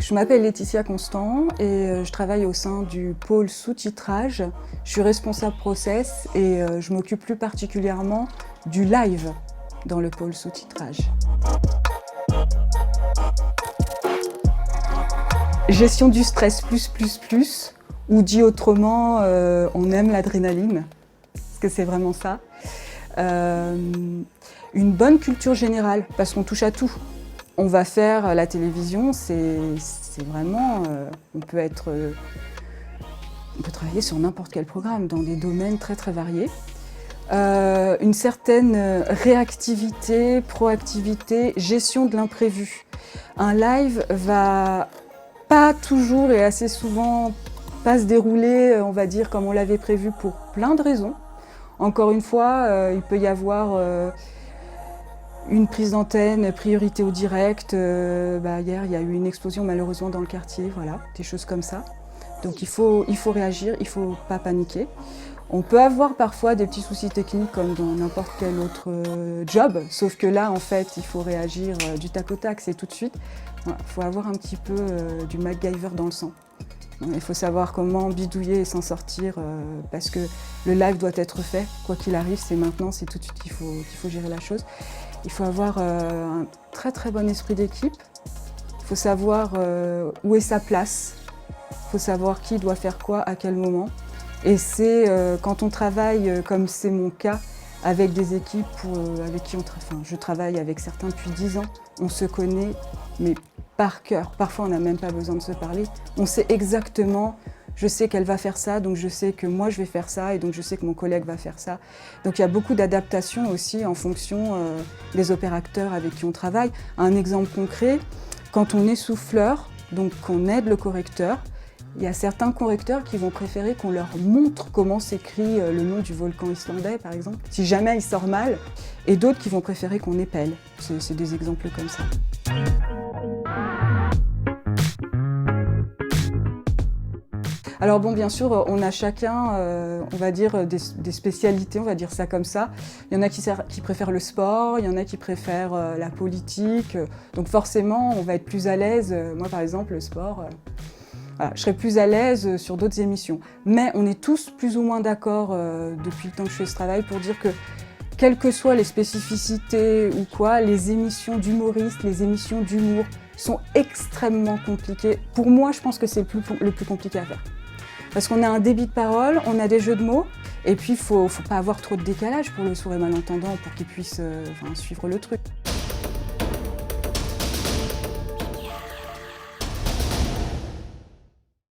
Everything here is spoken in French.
Je m'appelle Laetitia Constant et je travaille au sein du pôle sous-titrage. Je suis responsable process et je m'occupe plus particulièrement du live dans le pôle sous-titrage. Gestion du stress plus, ou dit autrement, on aime l'adrénaline, parce que c'est vraiment ça. Une bonne culture générale, parce qu'on touche à tout. On va faire la télévision, c'est vraiment, on peut travailler sur n'importe quel programme, dans des domaines très variés. Une certaine réactivité, proactivité, gestion de l'imprévu. Un live va pas toujours et assez souvent pas se dérouler, on va dire, comme on l'avait prévu pour plein de raisons. Encore une fois, il peut y avoir une prise d'antenne, priorité au direct. Hier, il y a eu une explosion malheureusement dans le quartier, voilà, des choses comme ça. Donc il faut réagir, il ne faut pas paniquer. On peut avoir parfois des petits soucis techniques comme dans n'importe quel autre job, sauf que là, en fait, il faut réagir du tac au tac, c'est tout de suite. Il faut avoir un petit peu du MacGyver dans le sang. Il faut savoir comment bidouiller et s'en sortir parce que le live doit être fait. Quoi qu'il arrive, c'est maintenant, c'est tout de suite qu'il faut gérer la chose. Il faut avoir un très bon esprit d'équipe. Il faut savoir où est sa place. Il faut savoir qui doit faire quoi, à quel moment. Et c'est quand on travaille, comme c'est mon cas, avec des équipes avec qui je travaille avec certains depuis 10 ans, on se connaît, mais par cœur. Parfois, on n'a même pas besoin de se parler. On sait exactement, je sais qu'elle va faire ça, donc je sais que moi je vais faire ça, et donc je sais que mon collègue va faire ça. Donc il y a beaucoup d'adaptation aussi en fonction des opérateurs avec qui on travaille. Un exemple concret, quand on est souffleur, donc qu'on aide le correcteur, il y a certains correcteurs qui vont préférer qu'on leur montre comment s'écrit le nom du volcan islandais, par exemple, si jamais il sort mal, et d'autres qui vont préférer qu'on épelle. C'est des exemples comme ça. Alors bon, bien sûr, on a chacun, on va dire, des spécialités, on va dire ça comme ça. Il y en a qui préfèrent le sport, il y en a qui préfèrent la politique. Donc forcément, on va être plus à l'aise. Moi, par exemple, le sport, voilà, je serais plus à l'aise sur d'autres émissions. Mais on est tous plus ou moins d'accord depuis le temps que je fais ce travail pour dire que, quelles que soient les spécificités ou quoi, les émissions d'humoristes, les émissions d'humour sont extrêmement compliquées. Pour moi, je pense que c'est le plus compliqué à faire. Parce qu'on a un débit de parole, on a des jeux de mots, et puis il faut pas avoir trop de décalage pour le sourd et malentendant pour qu'il puisse suivre le truc.